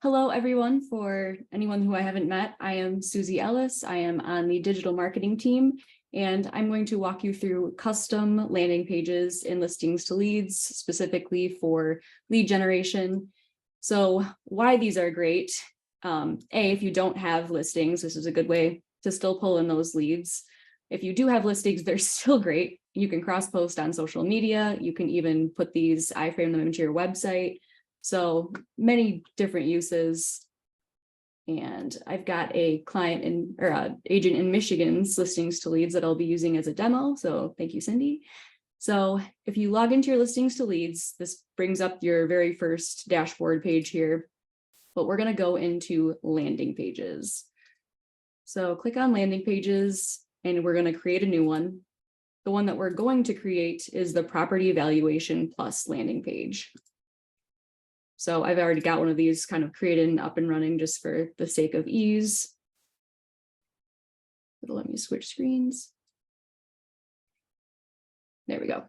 Hello, everyone. For anyone who I haven't met, I am Suzie Ellis. I am on the digital marketing team, and I'm going to walk you through custom landing pages and listings to leads, specifically for lead generation. So why these are great. If you don't have listings, this is a good way to still pull in those leads. If you do have listings, they're still great. You can cross-post on social media. You can even put these, iframe them into your website. So many different uses. And I've got a client agent in Michigan's listings to leads that I'll be using as a demo. So thank you, Cindy. So if you log into your listings to leads, this brings up your very first dashboard page here, but we're going to go into landing pages. So click on landing pages and we're going to create a new one. The one that we're going to create is the property evaluation plus landing page. So I've already got one of these kind of created and up and running just for the sake of ease. It'll let me switch screens. There we go.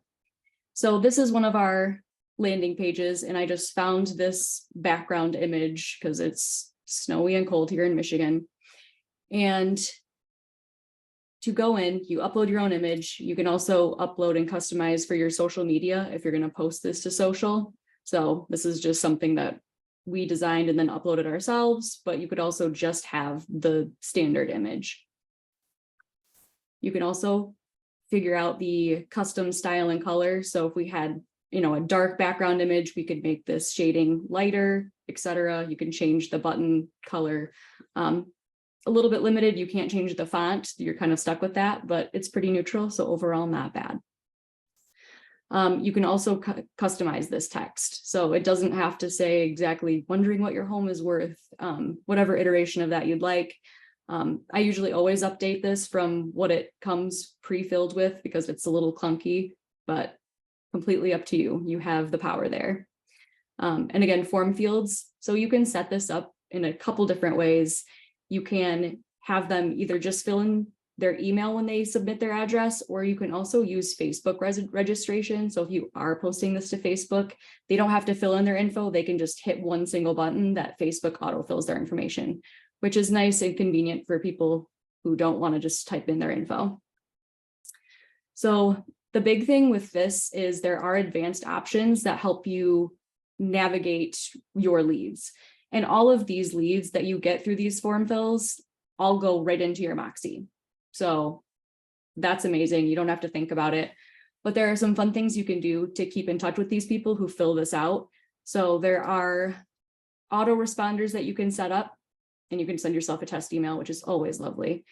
So this is one of our landing pages, and I just found this background image because it's snowy and cold here in Michigan. And to go in, you upload your own image. You can also upload and customize for your social media if you're going to post this to social. So this is just something that we designed and then uploaded ourselves, but you could also just have the standard image. You can also figure out the custom style and color. So if we had, a dark background image, we could make this shading lighter, etc. You can change the button color. A little bit limited. You can't change the font. You're kind of stuck with that, but it's pretty neutral. So overall, not bad. You can also customize this text. So it doesn't have to say exactly wondering what your home is worth, whatever iteration of that you'd like. I usually always update this from what it comes pre-filled with because it's a little clunky, but completely up to you. You have the power there. And again, form fields. So you can set this up in a couple different ways. You can have them either just fill in their email when they submit their address, or you can also use Facebook registration. So if you are posting this to Facebook, they don't have to fill in their info. They can just hit one single button that Facebook autofills their information, which is nice and convenient for people who don't want to just type in their info. So the big thing with this is there are advanced options that help you navigate your leads. And all of these leads that you get through these form fills all go right into your Moxie. So that's amazing. You don't have to think about it. But there are some fun things you can do to keep in touch with these people who fill this out. So there are autoresponders that you can set up, and you can send yourself a test email, which is always lovely.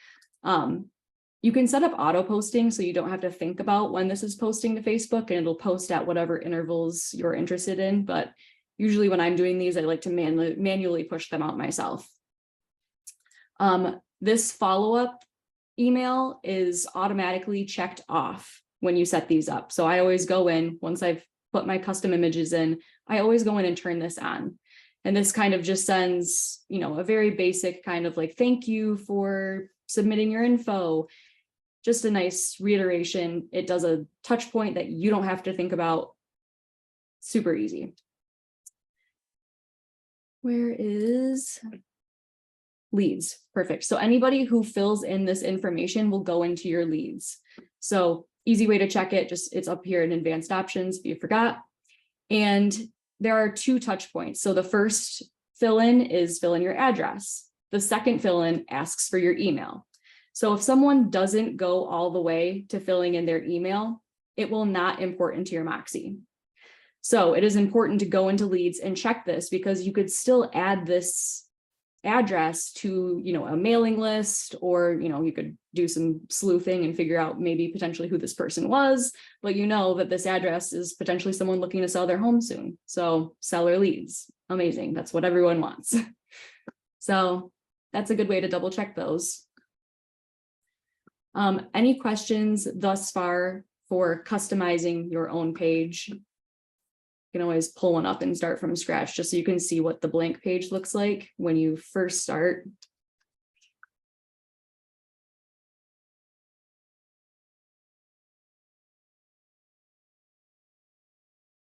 You can set up auto posting so you don't have to think about when this is posting to Facebook, and it'll post at whatever intervals you're interested in. But usually when I'm doing these, I like to manually push them out myself. This follow-up email is automatically checked off when you set these up. So I always go in, once I've put my custom images in, I always go in and turn this on. And this kind of just sends, a very basic kind of like, thank you for submitting your info. Just a nice reiteration. It does a touch point that you don't have to think about. Super easy. Where is leads? Perfect. So anybody who fills in this information will go into your leads. So easy way to check it, it's up here in advanced options if you forgot. And there are 2 touch points. So the first fill in is fill in your address. The second fill in asks for your email. So if someone doesn't go all the way to filling in their email, it will not import into your Moxie. So it is important to go into leads and check this, because you could still add this address to, a mailing list, or, you could do some sleuthing and figure out maybe potentially who this person was, but that this address is potentially someone looking to sell their home soon. So seller leads, amazing. That's what everyone wants. So that's a good way to double check those. Any questions thus far for customizing your own page? You can always pull one up and start from scratch just so you can see what the blank page looks like when you first start.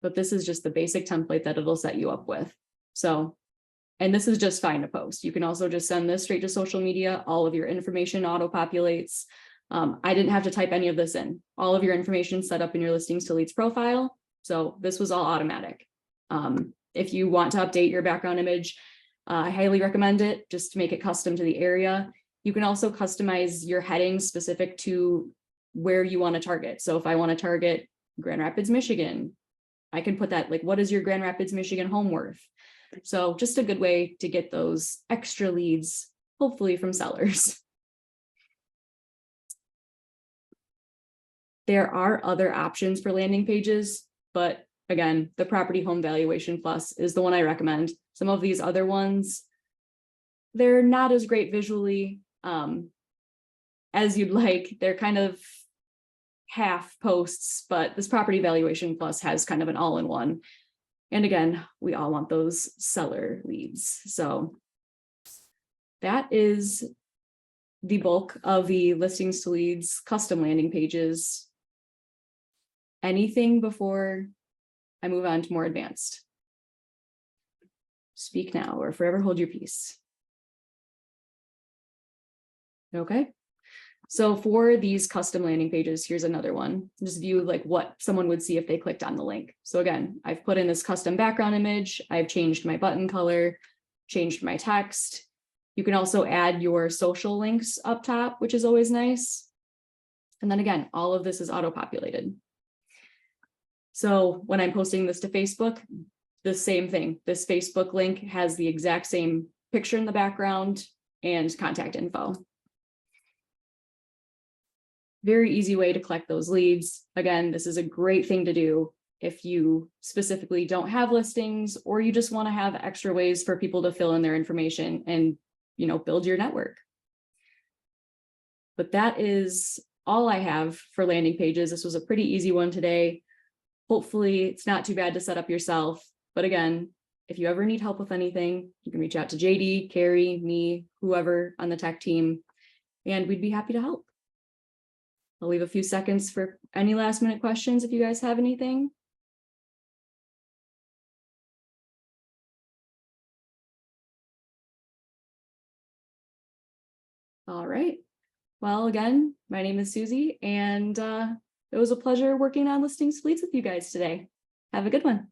But this is just the basic template that it'll set you up with. So And this is just fine to post. You can also just send this straight to social media. All of your information auto-populates. I didn't have to type any of this in. All of your information set up in your listings to leads profile. So this was all automatic. If you want to update your background image, I highly recommend it just to make it custom to the area. You can also customize your headings specific to where you want to target. So if I want to target Grand Rapids, Michigan, I can put that, like, what is your Grand Rapids, Michigan home worth? So just a good way to get those extra leads, hopefully from sellers. There are other options for landing pages, but again, the Property Home Valuation Plus is the one I recommend. Some of these other ones, they're not as great visually as you'd like. They're kind of half posts, but this Property Valuation Plus has kind of an all-in-one. And again, we all want those seller leads. So that is the bulk of the listings to leads custom landing pages. Anything before I move on to more advanced? Speak now or forever hold your peace. Okay. So for these custom landing pages, here's another one. Just view like what someone would see if they clicked on the link. So again, I've put in this custom background image. I've changed my button color, changed my text. You can also add your social links up top, which is always nice. And then again, all of this is auto-populated. So when I'm posting this to Facebook, the same thing. This Facebook link has the exact same picture in the background and contact info. Very easy way to collect those leads. Again, this is a great thing to do if you specifically don't have listings or you just want to have extra ways for people to fill in their information and, you know, build your network. But that is all I have for landing pages. This was a pretty easy one today. Hopefully it's not too bad to set up yourself. But again, if you ever need help with anything, you can reach out to JD, Carrie, me, whoever on the tech team, and we'd be happy to help. I'll leave a few seconds for any last minute questions if you guys have anything. All right. Well, again, my name is Suzie, and it was a pleasure working on listings to leads with you guys today. Have a good one.